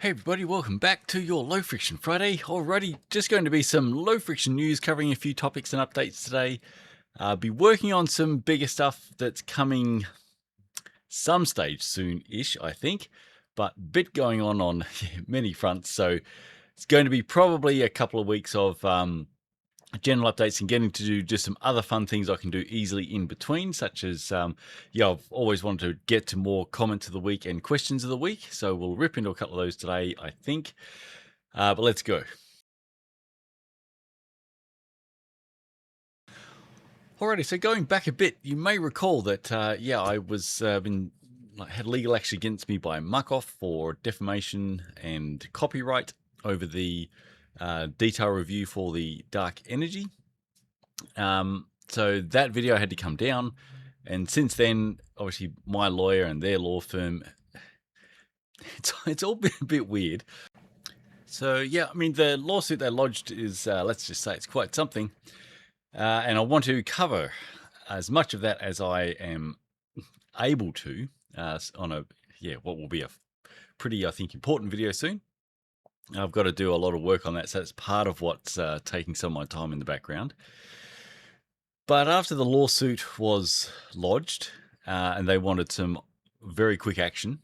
Hey everybody, welcome back to your Low Friction Friday. Alrighty, just going to be some low friction news covering a few topics and updates today. I'll be working on some bigger stuff that's coming some stage soon-ish, I think, but bit going on many fronts. So it's going to be probably a couple of weeks of general updates and getting to do just some other fun things I can do easily in between, such as, I've always wanted to get to more comments of the week and questions of the week. So we'll rip into a couple of those today, I think. But let's go. Alrighty, so going back a bit, you may recall that, I was had legal action against me by Muc-Off for defamation and copyright over the detail review for the dark energy. So that video had to come down, and since then, obviously, my lawyer and their law firm, it's all been a bit weird. So yeah, I mean, the lawsuit they lodged is, let's just say, it's quite something, and I want to cover as much of that as I am able to on what will be a pretty, I think, important video soon. I've got to do a lot of work on that, so that's part of what's taking some of my time in the background. But after the lawsuit was lodged, and they wanted some very quick action,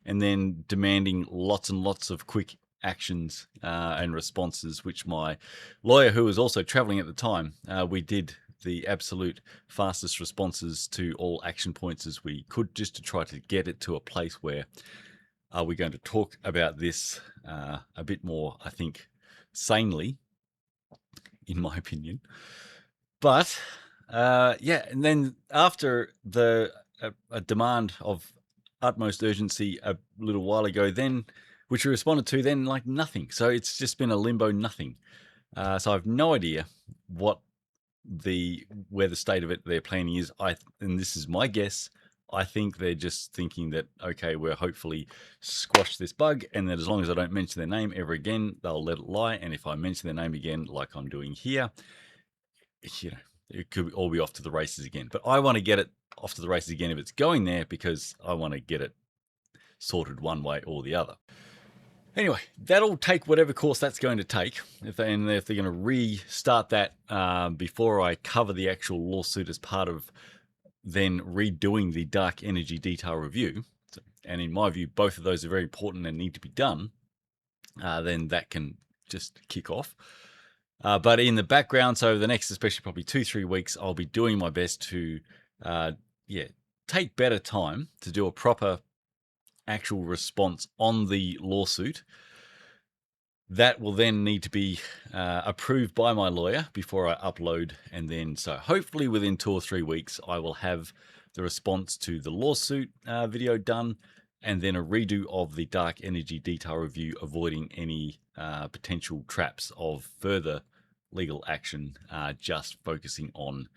and then demanding lots and lots of quick actions and responses, which my lawyer, who was also traveling at the time, we did the absolute fastest responses to all action points as we could, just to try to get it to a place where we're going to talk about this a bit more, I think, sanely, in my opinion. But and then after the a demand of utmost urgency a little while ago, then which we responded to, then like nothing. So it's just been a limbo nothing. So I have no idea where the state of it they're planning is. And this is my guess. I think they're just thinking that, okay, we'll hopefully squash this bug, and that as long as I don't mention their name ever again, they'll let it lie. And if I mention their name again, like I'm doing here, it could all be off to the races again. But I want to get it off to the races again if it's going there, because I want to get it sorted one way or the other. Anyway, that'll take whatever course that's going to take. If they're going to restart that before I cover the actual lawsuit as part of then redoing the dark energy detail review, and in my view, both of those are very important and need to be done, then that can just kick off. But in the background, so the next, especially probably 2-3 weeks, I'll be doing my best to, take better time to do a proper actual response on the lawsuit. That will then need to be approved by my lawyer before I upload, and then so hopefully within 2 or 3 weeks I will have the response to the lawsuit video done, and then a redo of the dark energy detail review, avoiding any potential traps of further legal action, just focusing on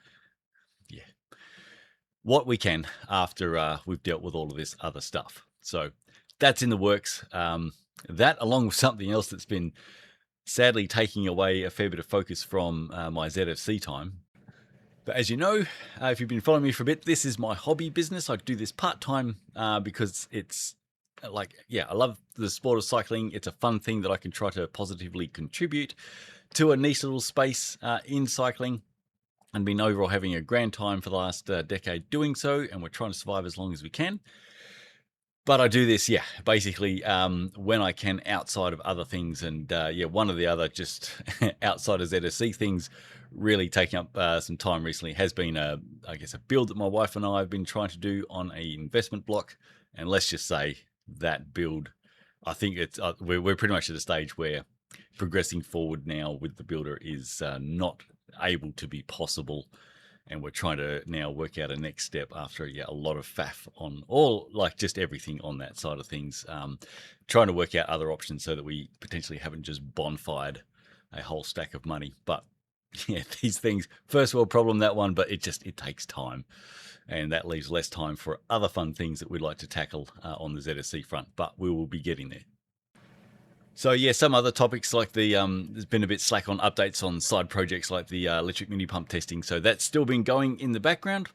what we can after we've dealt with all of this other stuff. So that's in the works. That, along with something else that's been sadly taking away a fair bit of focus from my ZFC time. But as you know, if you've been following me for a bit, this is my hobby business. I do this part-time because it's I love the sport of cycling. It's a fun thing that I can try to positively contribute to a niche little space in cycling, and been overall having a grand time for the last decade doing so, and we're trying to survive as long as we can. But I do this, basically when I can, outside of other things. And one of the other just outside of ZSC things really taking up some time recently has been, a build that my wife and I have been trying to do on a investment block. And let's just say that build, I think it's we're pretty much at a stage where progressing forward now with the builder is not able to be possible. And we're trying to now work out a next step after a lot of faff on just everything on that side of things. Trying to work out other options so that we potentially haven't just bonfired a whole stack of money. But these things, first world problem, that one, but it takes time. And that leaves less time for other fun things that we'd like to tackle on the ZSC front. But we will be getting there. So some other topics like there's been a bit slack on updates on side projects like the electric mini pump testing. So that's still been going in the background.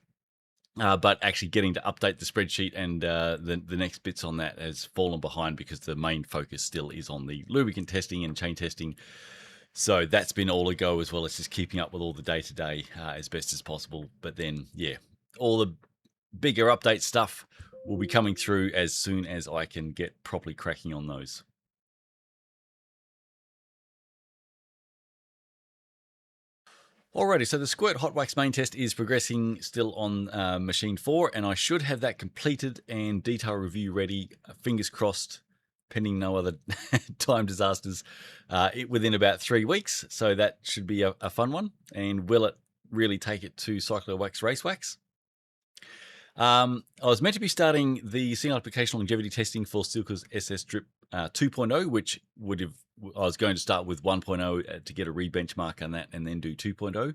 But actually getting to update the spreadsheet and the next bits on that has fallen behind because the main focus still is on the lubricant testing and chain testing. So that's been all a go, as well as just keeping up with all the day-to-day as best as possible. But then, yeah, all the bigger update stuff will be coming through as soon as I can get properly cracking on those. Alrighty, so the Squirt Hot Wax main test is progressing still on machine 4, and I should have that completed and detail review ready, fingers crossed, pending no other time disasters, within about 3 weeks. So that should be a fun one. And will it really take it to Cyclo Wax Race Wax? I was meant to be starting the single application longevity testing for Silka's SS Drip 2.0, which I was going to start with 1.0 to get a re-benchmark on that and then do 2.0.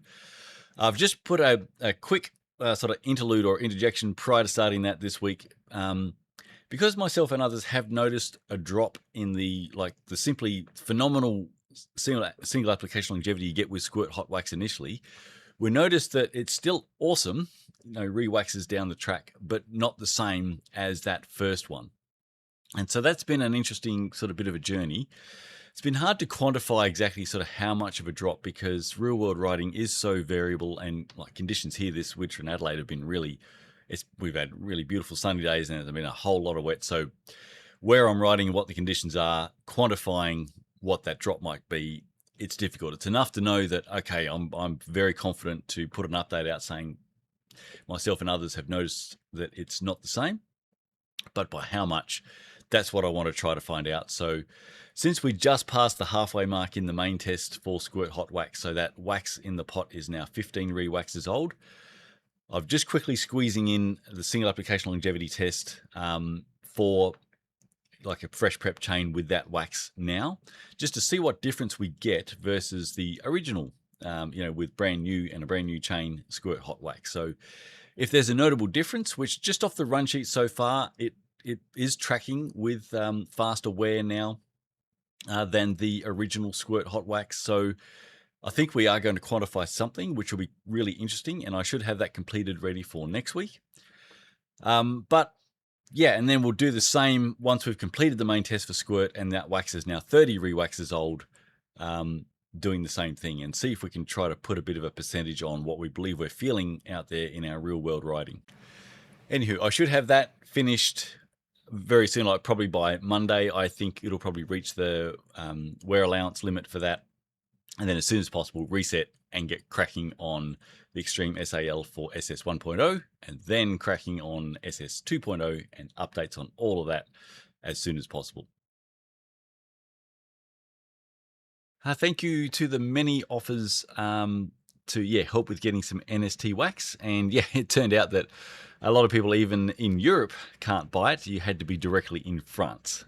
I've just put a quick sort of interlude or interjection prior to starting that this week. Because myself and others have noticed a drop in the simply phenomenal single application longevity you get with Squirt Hot Wax initially, we noticed that it's still awesome, re-waxes down the track, but not the same as that first one. And so that's been an interesting sort of bit of a journey. It's been hard to quantify exactly sort of how much of a drop because real world riding is so variable, and like conditions here this winter in Adelaide have been we've had really beautiful sunny days and there's been a whole lot of wet. So where I'm riding and what the conditions are, quantifying what that drop might be, it's difficult. It's enough to know that, okay, I'm very confident to put an update out saying myself and others have noticed that it's not the same, but by how much, that's what I want to try to find out. So since we just passed the halfway mark in the main test for Squirt Hot Wax, so that wax in the pot is now 15 re-waxes old, I've just quickly squeezing in the single application longevity test for like a fresh prep chain with that wax now, just to see what difference we get versus the original, with brand new and a brand new chain Squirt Hot Wax. So if there's a notable difference, which just off the run sheet so far, it is tracking with faster wear now than the original Squirt Hot Wax. So I think we are going to quantify something, which will be really interesting, and I should have that completed ready for next week. But yeah, and then we'll do the same once we've completed the main test for Squirt, and that wax is now 30 re-waxes old, doing the same thing, and see if we can try to put a bit of a percentage on what we believe we're feeling out there in our real world riding. Anywho, I should have that finished very soon, like probably by Monday. I think it'll probably reach the wear allowance limit for that, and then as soon as possible reset and get cracking on the Extreme SAL for SS 1.0, and then cracking on SS 2.0 and updates on all of that as soon as possible. Thank you to the many offers to help with getting some NST wax, and it turned out that a lot of people even in Europe can't buy it. You had to be directly in France.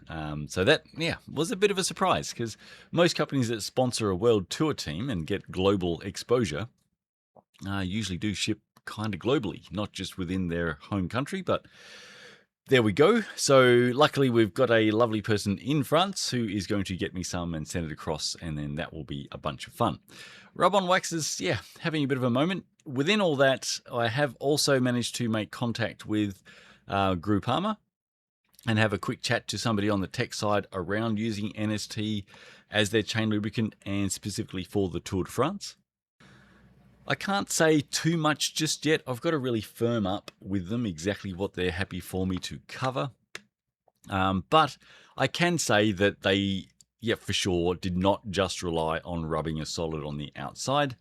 So that was a bit of a surprise, because most companies that sponsor a world tour team and get global exposure usually do ship kind of globally, not just within their home country. But there we go. So luckily we've got a lovely person in France who is going to get me some and send it across, and then that will be a bunch of fun. Rub-on waxes, having a bit of a moment. Within all that, I have also managed to make contact with Groupama and have a quick chat to somebody on the tech side around using NST as their chain lubricant, and specifically for the Tour de France. I can't say too much just yet. I've got to really firm up with them exactly what they're happy for me to cover. But I can say that they, for sure, did not just rely on rubbing a solid on the outside.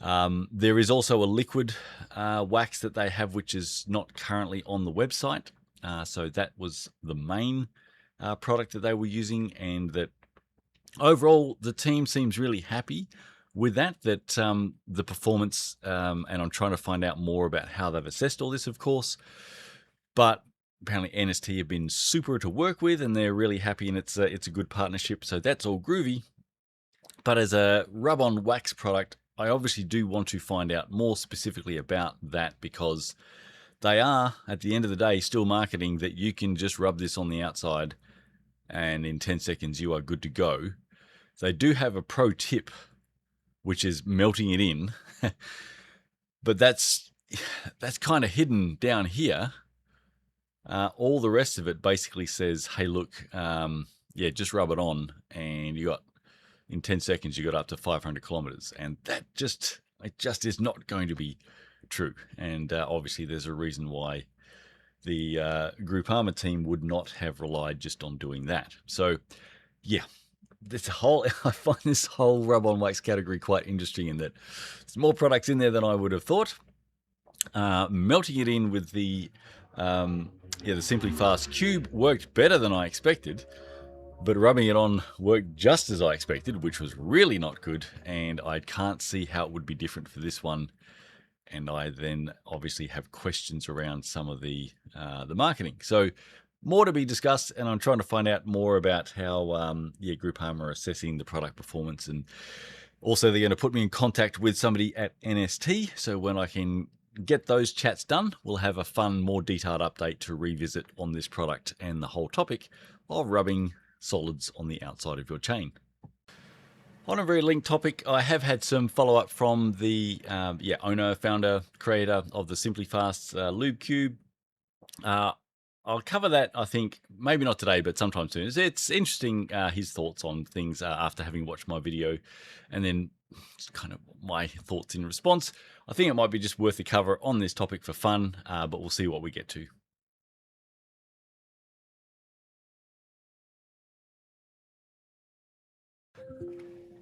There is also a liquid wax that they have, which is not currently on the website. So that was the main product that they were using, and that overall the team seems really happy with that the performance, and I'm trying to find out more about how they've assessed all this, of course. But apparently NST have been super to work with, and they're really happy, and it's a good partnership. So that's all groovy. But as a rub-on wax product, I obviously do want to find out more specifically about that, because they are, at the end of the day, still marketing that you can just rub this on the outside and in 10 seconds you are good to go. They do have a pro tip, which is melting it in. But that's that's kind of hidden down here. All the rest of it basically says, hey, look, yeah, just rub it on, and you got, in 10 seconds, you got up to 500 kilometers. And that just, it just is not going to be true. And obviously there's a reason why the Groupama team would not have relied just on doing that. So yeah, this whole, I find this whole rub-on wax category quite interesting in that there's more products in there than I would have thought. Melting it in with the the Simply Fast Cube worked better than I expected, but rubbing it on worked just as I expected, which was really not good, and I can't see how it would be different for this one. And I then obviously have questions around some of the marketing. So more to be discussed, and I'm trying to find out more about how Groupama are assessing the product performance, and also they're going to put me in contact with somebody at NST. So when I can get those chats done, we'll have a fun, more detailed update to revisit on this product and the whole topic of rubbing solids on the outside of your chain. On a very linked topic, I have had some follow-up from the owner, founder, creator of the Simply Fast Lube Cube. I'll cover that, I think, maybe not today, but sometime soon. It's interesting, his thoughts on things after having watched my video, and then kind of my thoughts in response. I think it might be just worth a cover on this topic for fun, but we'll see what we get to.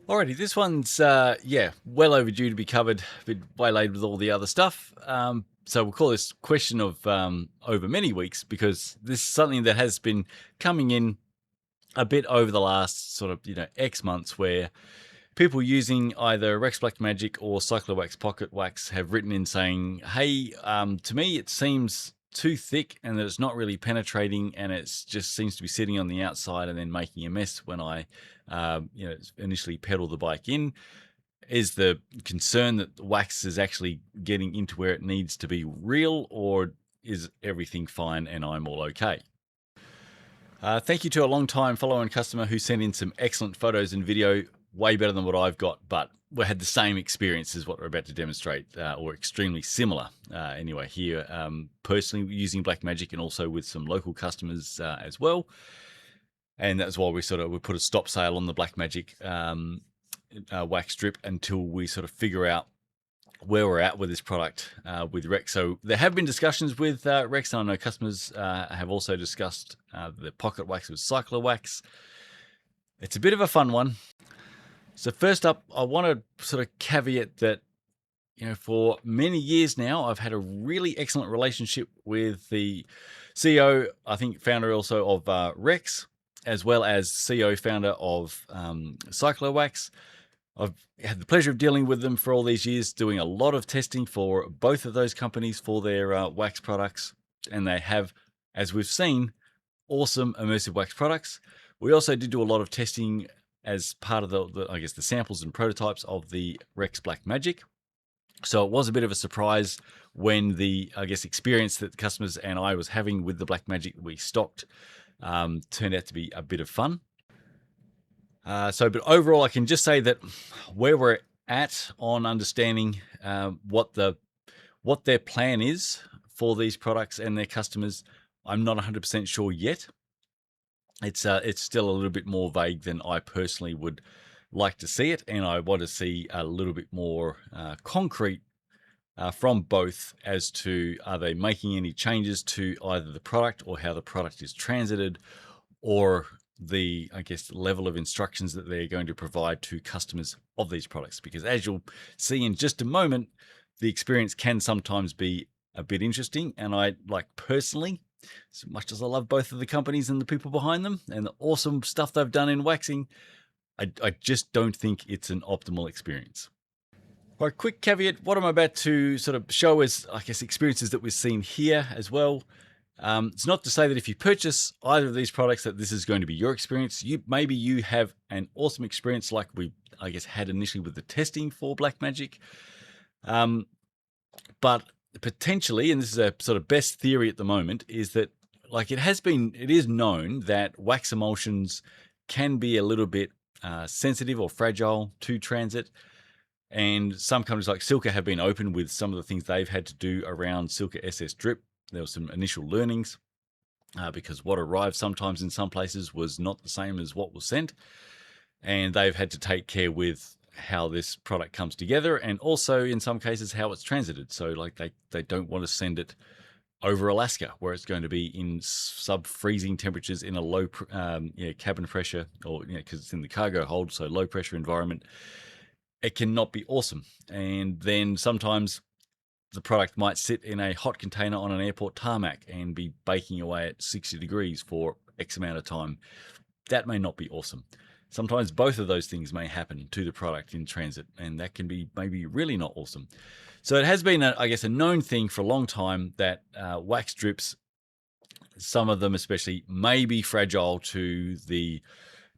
Alrighty, this one's, well overdue to be covered, a bit waylaid with all the other stuff. So we'll call this question of over many weeks, because this is something that has been coming in a bit over the last sort of, X months, where people using either Rex Black Magic or Cyclo-Wax Pocket Wax have written in saying, hey, to me it seems too thick and that it's not really penetrating, and it just seems to be sitting on the outside and then making a mess when I initially pedal the bike in. Is the concern that the wax is actually getting into where it needs to be real, or is everything fine and I'm all okay? Thank you to a long-time follower and customer who sent in some excellent photos and video, way better than what I've got, but we had the same experience as what we're about to demonstrate, or extremely similar. Anyway, here, personally using Black Magic and also with some local customers as well. And that's why we put a stop sale on the Black Magic wax strip until we sort of figure out where we're at with this product with Rex. So there have been discussions with Rex, and I know customers have also discussed the pocket wax with Cyclo-Wax. It's a bit of a fun one. So first up, I want to sort of caveat that, for many years now, I've had a really excellent relationship with the CEO, I think founder also of Rex, as well as CEO founder of Cyclo-Wax. I've had the pleasure of dealing with them for all these years, doing a lot of testing for both of those companies for their wax products. And they have, as we've seen, awesome immersive wax products. We also did do a lot of testing as part of the samples and prototypes of the Rex Black Magic. So it was a bit of a surprise when the, experience that the customers and I was having with the Black Magic we stocked turned out to be a bit of fun. But overall, I can just say that where we're at on understanding what their plan is for these products and their customers, I'm not 100% sure yet. It's still a little bit more vague than I personally would like to see it, and I want to see a little bit more concrete from both as to, are they making any changes to either the product or how the product is transited, or the level of instructions that they're going to provide to customers of these products. Because as you'll see in just a moment, the experience can sometimes be a bit interesting, and I personally, as much as I love both of the companies and the people behind them and the awesome stuff they've done in waxing, I just don't think it's an optimal experience. All right, quick caveat, what I'm about to sort of show is, experiences that we've seen here as well. It's not to say that if you purchase either of these products that this is going to be your experience. Maybe you have an awesome experience like we, had initially with the testing for Black Magic. But potentially, and this is a sort of best theory at the moment, is that it is known that wax emulsions can be a little bit sensitive or fragile to transit. And some companies like Silka have been open with some of the things they've had to do around Silka SS drip. There were some initial learnings because what arrived sometimes in some places was not the same as what was sent. And they've had to take care with how this product comes together, and also in some cases how it's transited. So like they don't want to send it over Alaska, where it's going to be in sub-freezing temperatures in a low cabin pressure, or because it's in the cargo hold, so low pressure environment. It cannot be awesome. And then sometimes the product might sit in a hot container on an airport tarmac and be baking away at 60 degrees for X amount of time. That may not be awesome. Sometimes both of those things may happen to the product in transit, and that can be maybe really not awesome. So it has been, I guess, a known thing for a long time that wax drips, some of them especially, may be fragile to the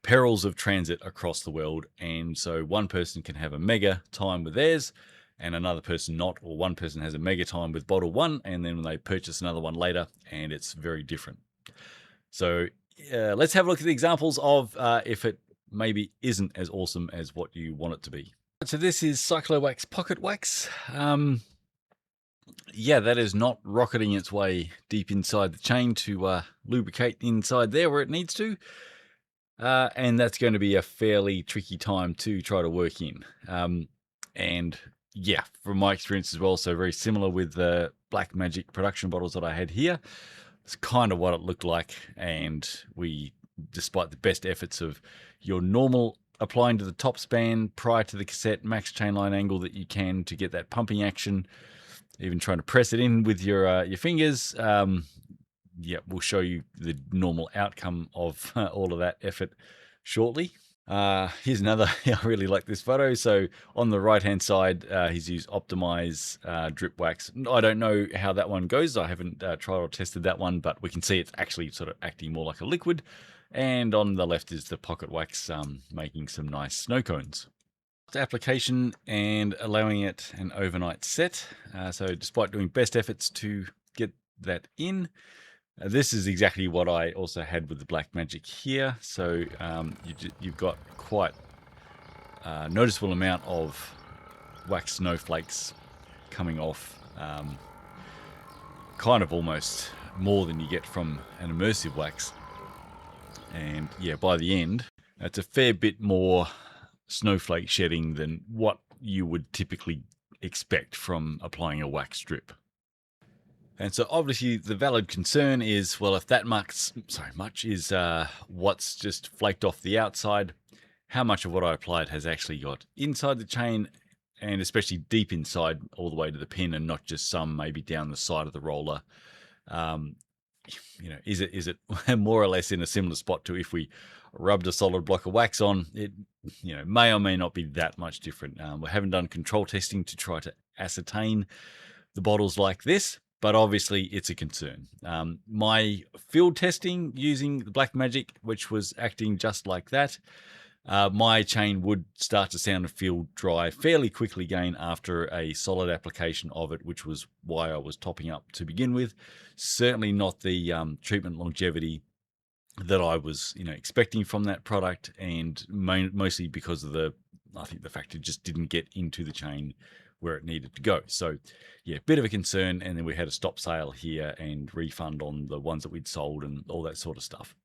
perils of transit across the world. And so one person can have a mega time with theirs and another person not, or one person has a mega time with bottle one, and then when they purchase another one later, and it's very different. So let's have a look at the examples of if it maybe isn't as awesome as what you want it to be. So this is Cyclo-Wax Pocket Wax. Yeah, that is not rocketing its way deep inside the chain to lubricate inside there where it needs to. And that's going to be a fairly tricky time to try to work in. And yeah, from my experience as well, so very similar with the Black Magic production bottles that I had here. It's kind of what it looked like. And we, despite the best efforts of your normal applying to the top span prior to the cassette max chainline angle that you can to get that pumping action, even trying to press it in with your fingers, yeah, we'll show you the normal outcome of all of that effort shortly. Here's another, I really like this photo. So on the right hand side, he's used Optimize drip wax. I don't know how that one goes. I haven't tried or tested that one, but we can see it's actually sort of acting more like a liquid. And on the left is the pocket wax making some nice snow cones. Application and allowing it an overnight set. So despite doing best efforts to get that in, this is exactly what I also had with the Black Magic here. So you've got quite a noticeable amount of wax snowflakes coming off, kind of almost more than you get from an immersive wax. And yeah, by the end, it's a fair bit more snowflake shedding than what you would typically expect from applying a wax strip. And so obviously the valid concern is, well, if that much is what's just flaked off the outside, how much of what I applied has actually got inside the chain, and especially deep inside all the way to the pin, and not just some maybe down the side of the roller. Is it more or less in a similar spot to if we rubbed a solid block of wax on? It may or may not be that much different. We haven't done control testing to try to ascertain the bottles like this, but obviously it's a concern. My field testing using the Black Magic, which was acting just like that, my chain would start to sound and feel dry fairly quickly again after a solid application of it, which was why I was topping up to begin with. Certainly not the treatment longevity that I was expecting from that product, and mostly because of I think the fact it just didn't get into the chain where it needed to go. So yeah, bit of a concern. And then we had a stop sale here and refund on the ones that we'd sold and all that sort of stuff.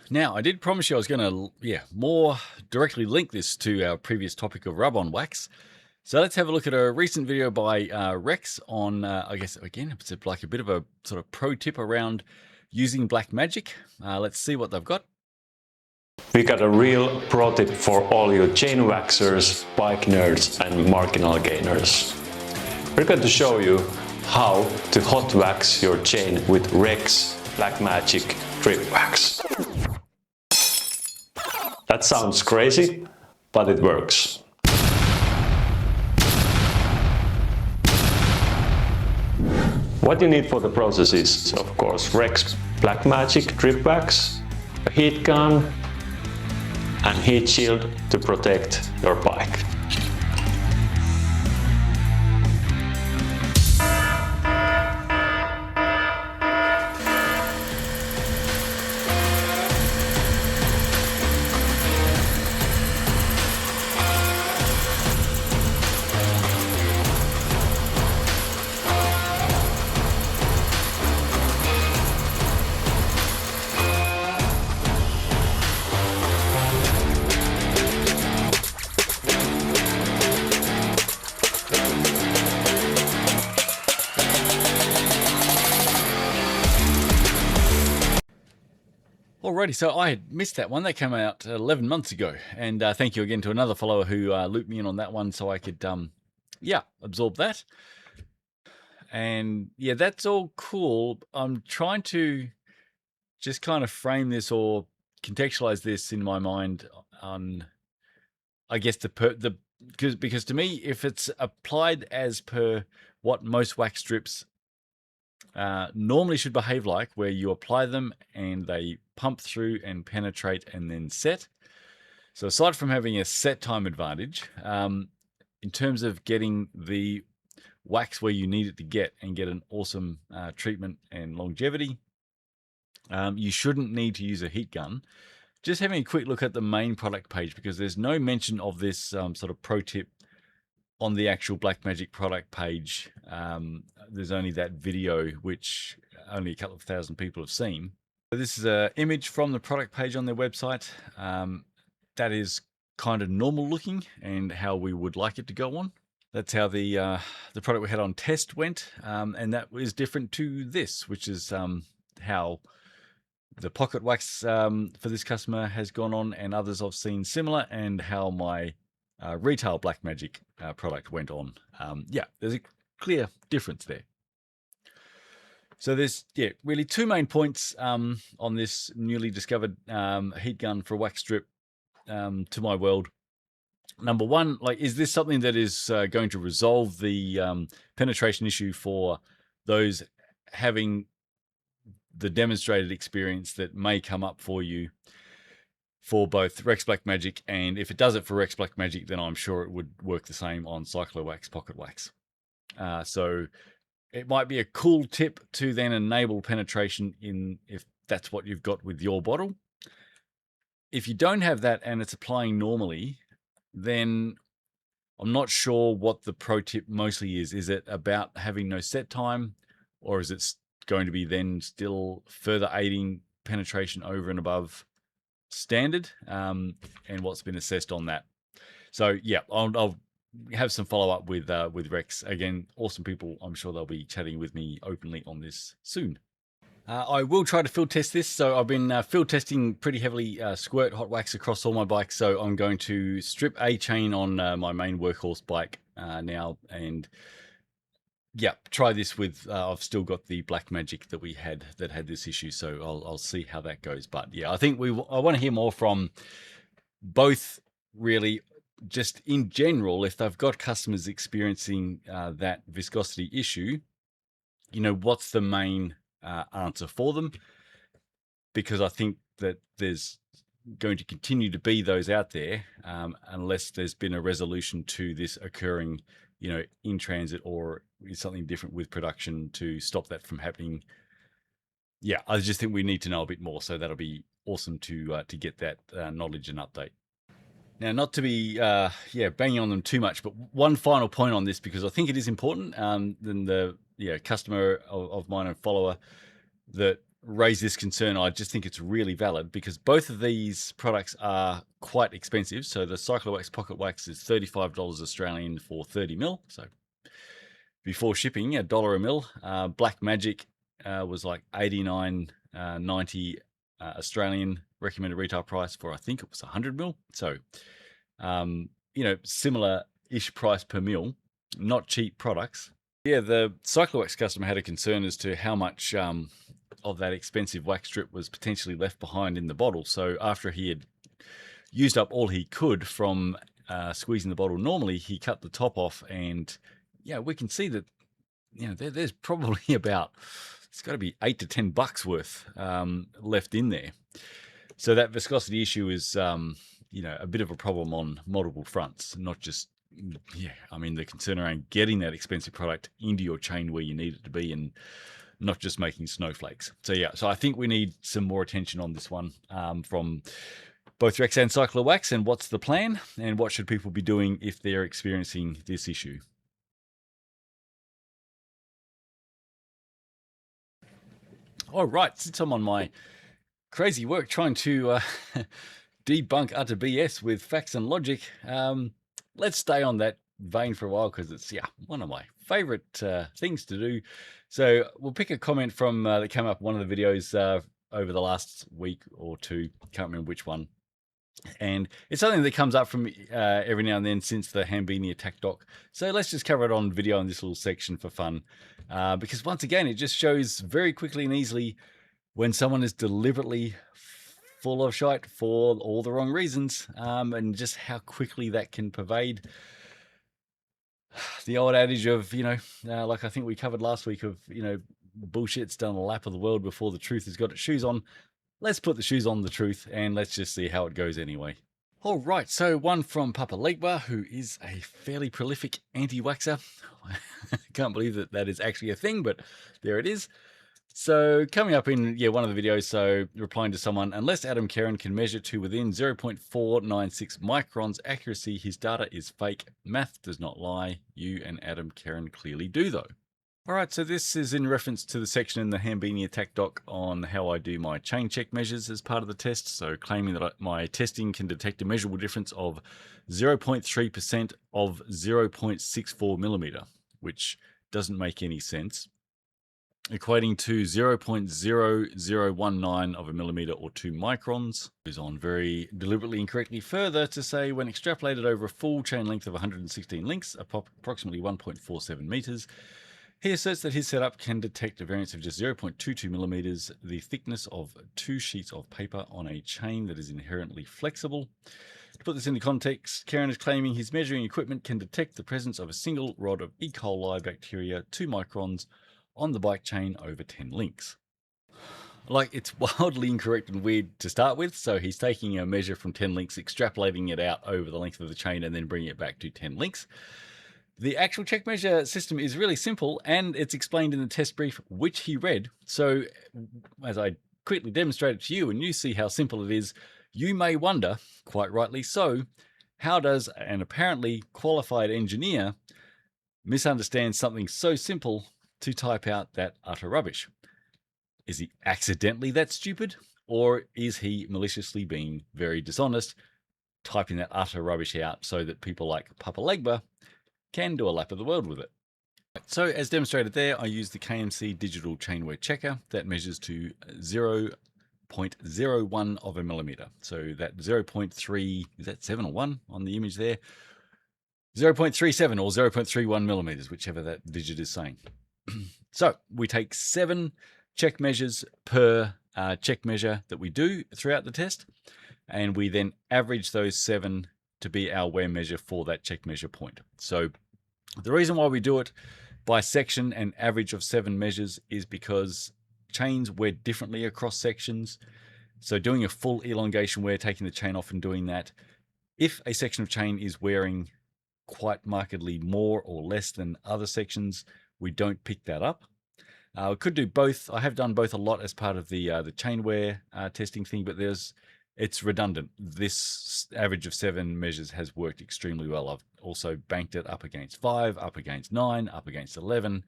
Now, I did promise you I was going to, more directly link this to our previous topic of rub-on wax. So let's have a look at a recent video by Rex on, I guess, again, it's like a bit of a sort of pro tip around using Black Magic. Let's see what they've got. We got a real pro tip for all you chain waxers, bike nerds and marginal gainers. We're going to show you how to hot wax your chain with Rex Black Magic drip wax. That sounds crazy, but it works. What you need for the process is, of course, Rex Black Magic drip wax, a heat gun, and heat shield to protect your bike. Alrighty, so I had missed that one. That came out 11 months ago. And thank you again to another follower who looped me in on that one so I could, absorb that. And yeah, that's all cool. I'm trying to just kind of frame this or contextualize this in my mind on, I guess, because to me, if it's applied as per what most wax strips normally should behave like, where you apply them and they pump through and penetrate and then set. So aside from having a set time advantage, in terms of getting the wax where you need it to get and get an awesome treatment and longevity, you shouldn't need to use a heat gun. Just having a quick look at the main product page, because there's no mention of this sort of pro tip on the actual Blackmagic product page. There's only that video, which only a couple of thousand people have seen. So this is an image from the product page on their website. That is kind of normal looking and how we would like it to go on. That's how the product we had on test went, and that was different to this, which is how the pocket wax for this customer has gone on, and others I've seen similar, and how my retail Blackmagic product went on. There's a clear difference there. So there's really two main points on this newly discovered heat gun for a wax strip to my world. Number one, is this something that is going to resolve the penetration issue for those having the demonstrated experience that may come up for you for both Rex Blackmagic? And if it does it for Rex Blackmagic, then I'm sure it would work the same on Cyclo-Wax Pocket Wax. So it might be a cool tip to then enable penetration if that's what you've got with your bottle. If you don't have that and it's applying normally, then I'm not sure what the pro tip mostly is. Is it about having no set time, or is it going to be then still further aiding penetration over and above standard, and what's been assessed on that? So yeah, I'll have some follow up with Rex. Again, awesome people. I'm sure they'll be chatting with me openly on this soon. I will try to field test this. So I've been field testing pretty heavily squirt hot wax across all my bikes. So I'm going to strip a chain on my main workhorse bike now, and try this with, I've still got the Blackmagic that we had that had this issue. So I'll see how that goes. But yeah, I think I want to hear more from both, really, just in general, if they've got customers experiencing that viscosity issue, what's the main answer for them? Because I think that there's going to continue to be those out there unless there's been a resolution to this occurring, in transit, or is something different with production to stop that from happening. Yeah, I just think we need to know a bit more. So that'll be awesome to get that knowledge and update. Now, not to be banging on them too much, but one final point on this, because I think it is important. Then the customer of mine and follower that raised this concern, I just think it's really valid, because both of these products are quite expensive. So the Cyclo-Wax Pocket Wax is $35 Australian for 30 mil. So before shipping, $1 a mil. Blackmagic was like $89.90 Australian recommended retail price for, I think it was 100 mil. So, similar-ish price per mil, not cheap products. Yeah, the Cyclo-Wax customer had a concern as to how much of that expensive wax strip was potentially left behind in the bottle. So after he had used up all he could from squeezing the bottle normally, he cut the top off, and we can see that there's probably about, it's got to be $8 to $10 worth left in there. So that viscosity issue is a bit of a problem on multiple fronts, not just the concern around getting that expensive product into your chain where you need it to be, and not just making snowflakes. So I think we need some more attention on this one from both Rex and Cyclo-Wax, and what's the plan, and what should people be doing if they're experiencing this issue. All right, since I'm on my crazy work trying to debunk utter BS with facts and logic, let's stay on that vein for a while, because it's one of my favorite things to do. So we'll pick a comment from that came up in one of the videos over the last week or two. Can't remember which one. And it's something that comes up from every now and then since the Hambini attack doc. So let's just cover it on video in this little section for fun. Because once again, it just shows very quickly and easily when someone is deliberately full of shite for all the wrong reasons, and just how quickly that can pervade. The old adage of, like I think we covered last week of, bullshit's done a lap of the world before the truth has got its shoes on. Let's put the shoes on the truth and let's just see how it goes anyway. All right, so one from Papa Legba, who is a fairly prolific anti-waxer. I can't believe that is actually a thing, but there it is. So coming up in one of the videos, so replying to someone, unless Adam Karen can measure to within 0.496 microns accuracy, his data is fake. Math does not lie. You and Adam Karen clearly do though. All right, so this is in reference to the section in the Hambini attack doc on how I do my chain check measures as part of the test. So claiming that my testing can detect a measurable difference of 0.3% of 0.64 millimeter, which doesn't make any sense, equating to 0.0019 of a millimeter or 2 microns. Goes on very deliberately incorrectly further to say when extrapolated over a full chain length of 116 links, approximately 1.47 meters, he asserts that his setup can detect a variance of just 0.22 millimeters, the thickness of 2 sheets of paper on a chain that is inherently flexible. To put this into context, Karen is claiming his measuring equipment can detect the presence of a single rod of E. coli bacteria 2 microns on the bike chain over 10 links. Like, it's wildly incorrect and weird to start with, so he's taking a measure from 10 links, extrapolating it out over the length of the chain, and then bringing it back to 10 links. The actual check measure system is really simple, and it's explained in the test brief, which he read. So, as I quickly demonstrated to you, and you see how simple it is, you may wonder, quite rightly so, how does an apparently qualified engineer misunderstand something so simple to type out that utter rubbish? Is he accidentally that stupid, or is he maliciously being very dishonest, typing that utter rubbish out so that people like Papa Legba can do a lap of the world with it? So as demonstrated there, I use the KMC digital chain wear checker that measures to 0.01 of a millimeter. So that 0.3, is that 7 or 1 on the image there? 0.37 or 0.31 millimeters, whichever that digit is saying. So we take 7 check measures per check measure that we do throughout the test, and we then average those 7 to be our wear measure for that check measure point. So the reason why we do it by section and average of 7 measures is because chains wear differently across sections. So doing a full elongation wear, taking the chain off and doing that, if a section of chain is wearing quite markedly more or less than other sections, we don't pick that up. We could do both. I have done both a lot as part of the chain wear testing thing, but it's redundant. This average of 7 measures has worked extremely well. I've also banked it up against 5, up against 9, up against 11.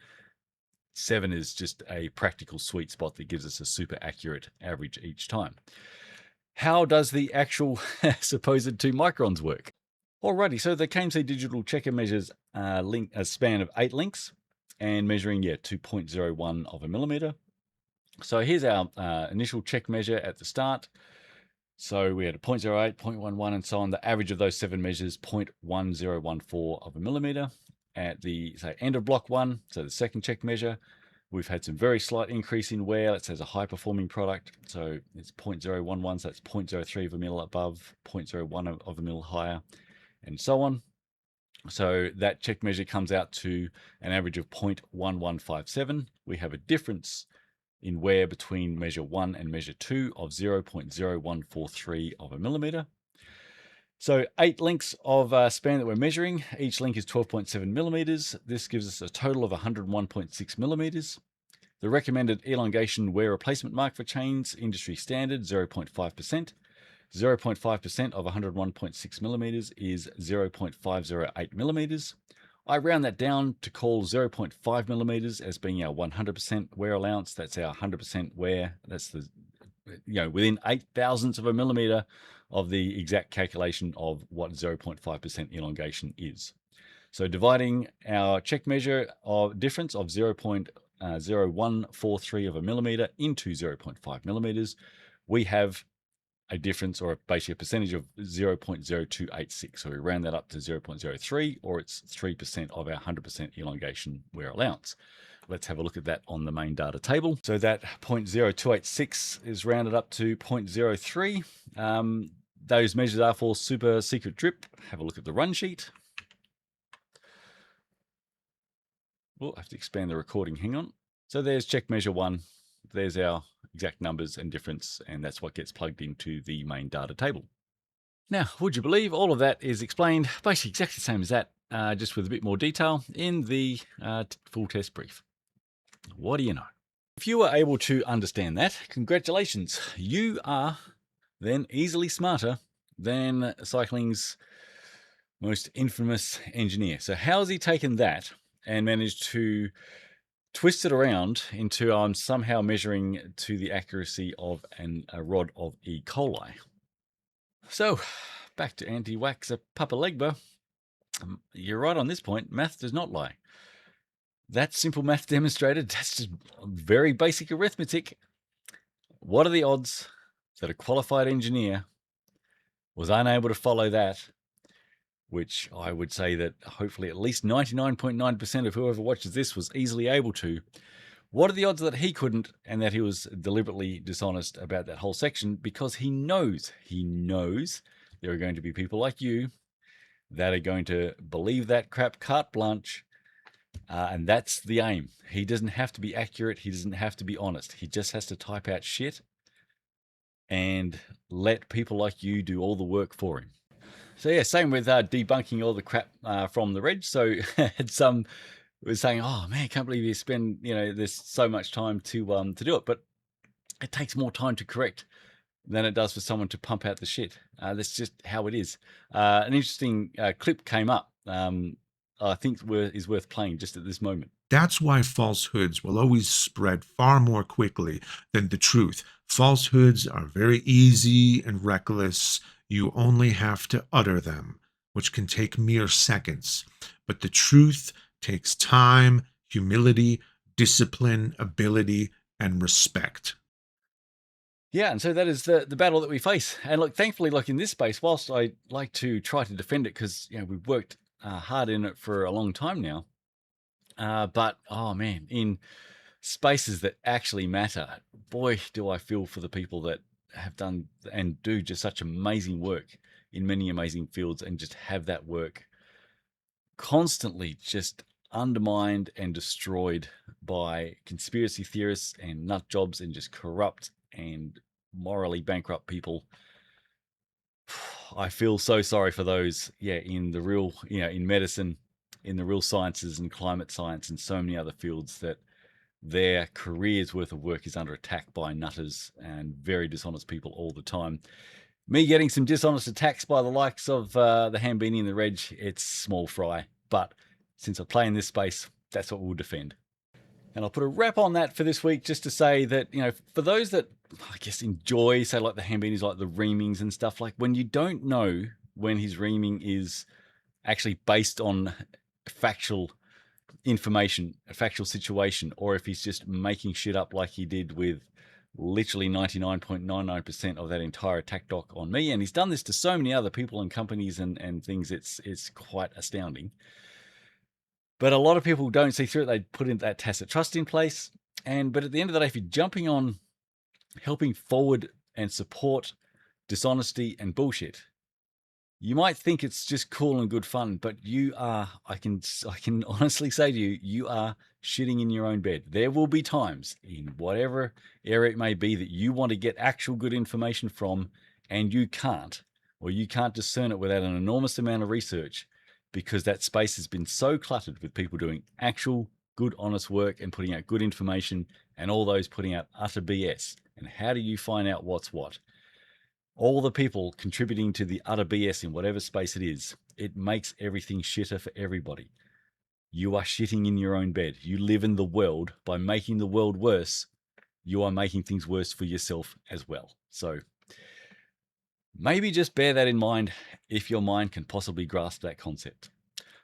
7 is just a practical sweet spot that gives us a super accurate average each time. How does the actual supposed 2 microns work? Alrighty, so the KMC digital checker measures a span of 8 links and measuring 2.01 of a millimeter. So here's our initial check measure at the start. So we had a 0.08, 0.11, and so on. The average of those 7 measures, 0.1014 of a millimeter. At the end of block 1, so the second check measure, we've had some very slight increase in wear. Let's say it's a high-performing product. So it's 0.011, so that's 0.03 of a mil above, 0.01 of a mil higher, and so on. So that check measure comes out to an average of 0.1157. We have a difference in wear between measure 1 and measure 2 of 0.0143 of a millimeter. So 8 links of span that we're measuring. Each link is 12.7 millimeters. This gives us a total of 101.6 millimeters. The recommended elongation wear replacement mark for chains, industry standard, 0.5%. 0.5% of 101.6 millimeters is 0.508 millimeters. I round that down to call 0.5 millimeters as being our 100% wear allowance. That's our 100% wear. That's the, within 8 thousandths of a millimeter of the exact calculation of what 0.5% elongation is. So dividing our check measure of difference of 0.01 0.0143 of a millimeter into 0.5 millimeters, we have a difference, or basically a percentage of 0.0286. So we round that up to 0.03, or it's 3% of our 100% elongation wear allowance. Let's have a look at that on the main data table. So that 0.0286 is rounded up to 0.03. Those measures are for super secret drip. Have a look at the run sheet. We'll have to expand the recording, hang on. So there's check measure 1. There's our exact numbers and difference, and that's what gets plugged into the main data table. Now, would you believe all of that is explained basically exactly the same as that, just with a bit more detail in the full test brief. What do you know? If you were able to understand that, congratulations. You are then easily smarter than cycling's most infamous engineer. So how has he taken that and managed to twist it around into I'm somehow measuring to the accuracy of a rod of E. coli? So back to anti-waxer Papa Legba. You're right on this point. Math does not lie. That simple math demonstrated, that's just very basic arithmetic. What are the odds that a qualified engineer was unable to follow that, which I would say that hopefully at least 99.9% of whoever watches this was easily able to? What are the odds that he couldn't, and that he was deliberately dishonest about that whole section? Because he knows there are going to be people like you that are going to believe that crap carte blanche. And that's the aim. He doesn't have to be accurate. He doesn't have to be honest. He just has to type out shit and let people like you do all the work for him. So yeah, same with debunking all the crap from the reg. So had some was saying, "Oh man, I can't believe you spend this so much time to do it," but it takes more time to correct than it does for someone to pump out the shit. That's just how it is. An interesting clip came up. I think is worth playing just at this moment. That's why falsehoods will always spread far more quickly than the truth. Falsehoods are very easy and reckless. You only have to utter them, which can take mere seconds. But the truth takes time, humility, discipline, ability, and respect. Yeah, and so that is the battle that we face. And look, thankfully, like in this space, whilst I like to try to defend it because we've worked hard in it for a long time now, but oh man, in spaces that actually matter, boy, do I feel for the people that have done and do just such amazing work in many amazing fields, and just have that work constantly just undermined and destroyed by conspiracy theorists and nut jobs and just corrupt and morally bankrupt people. I feel so sorry for those, in the real, in medicine, in the real sciences and climate science and so many other fields, that their careers worth of work is under attack by nutters and very dishonest people all the time. Me getting some dishonest attacks by the likes of the Hambini and the Reg, it's small fry. But since I play in this space, that's what we'll defend. And I'll put a wrap on that for this week, just to say that, for those that I guess enjoy, say like the Hambinis, like the reamings and stuff, like when you don't know when his reaming is actually based on factual information, a factual situation, or if he's just making shit up like he did with literally 99.99% of that entire attack doc on me. And he's done this to so many other people and companies and things. It's quite astounding. But a lot of people don't see through it. They put in that tacit trust in place. But at the end of the day, if you're jumping on helping forward and support dishonesty and bullshit, you might think it's just cool and good fun, but you are, I can honestly say to you, you are shitting in your own bed. There will be times in whatever area it may be that you want to get actual good information from, and you can't, or you can't discern it without an enormous amount of research, because that space has been so cluttered with people doing actual good, honest work and putting out good information, and all those putting out utter BS. And how do you find out what's what? All the people contributing to the utter BS in whatever space it is, it makes everything shitter for everybody. You are shitting in your own bed. You live in the world. By making the world worse, you are making things worse for yourself as well. So maybe just bear that in mind if your mind can possibly grasp that concept.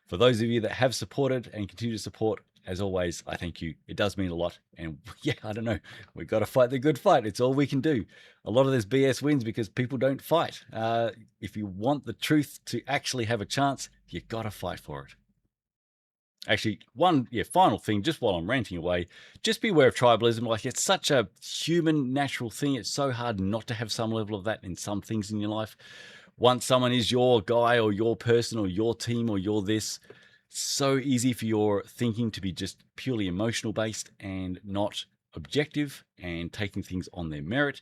For those of you that have supported and continue to support, as always, I thank you. It does mean a lot. And yeah, I don't know. We've got to fight the good fight. It's all we can do. A lot of this BS wins because people don't fight. If you want the truth to actually have a chance, you got to fight for it. Actually, one final thing, just while I'm ranting away, just be aware of tribalism. Like, it's such a human, natural thing. It's so hard not to have some level of that in some things in your life. Once someone is your guy or your person or your team or your this, so easy for your thinking to be just purely emotional based and not objective and taking things on their merit.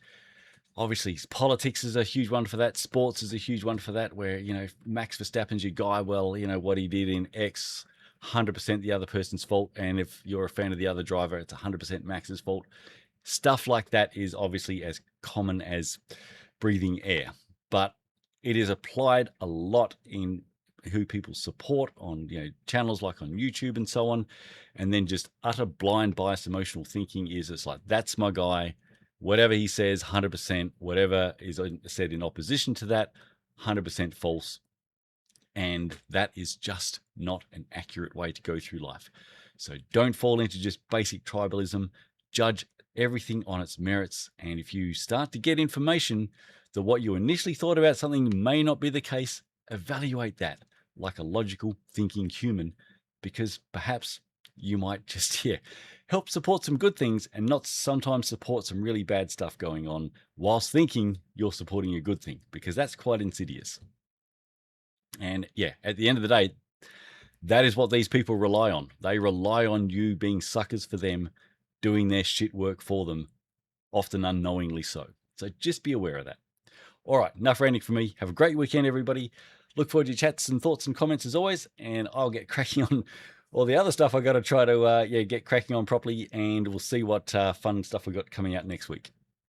Obviously, politics is a huge one for that. Sports is a huge one for that, where, you know, if Max Verstappen's your guy, well, you know, what he did in X, 100% the other person's fault. And if you're a fan of the other driver, it's 100% Max's fault. Stuff like that is obviously as common as breathing air, but it is applied a lot in who people support on, you know, channels like on YouTube and so on. And then just utter blind bias emotional thinking is, it's like, that's my guy. Whatever he says, 100%. Whatever is said in opposition to that, 100% false. And that is just not an accurate way to go through life. So don't fall into just basic tribalism. Judge everything on its merits. And if you start to get information that what you initially thought about something may not be the case, evaluate that like a logical thinking human, because perhaps you might just help support some good things and not sometimes support some really bad stuff going on whilst thinking you're supporting a good thing, because that's quite insidious. And yeah, at the end of the day, that is what these people rely on. They rely on you being suckers for them, doing their shit work for them, often unknowingly so. So just be aware of that. All right, enough ranting from me. Have a great weekend, everybody. Look forward to your chats and thoughts and comments as always, and I'll get cracking on all the other stuff I got to try to get cracking on properly, and we'll see what fun stuff we got coming out next week.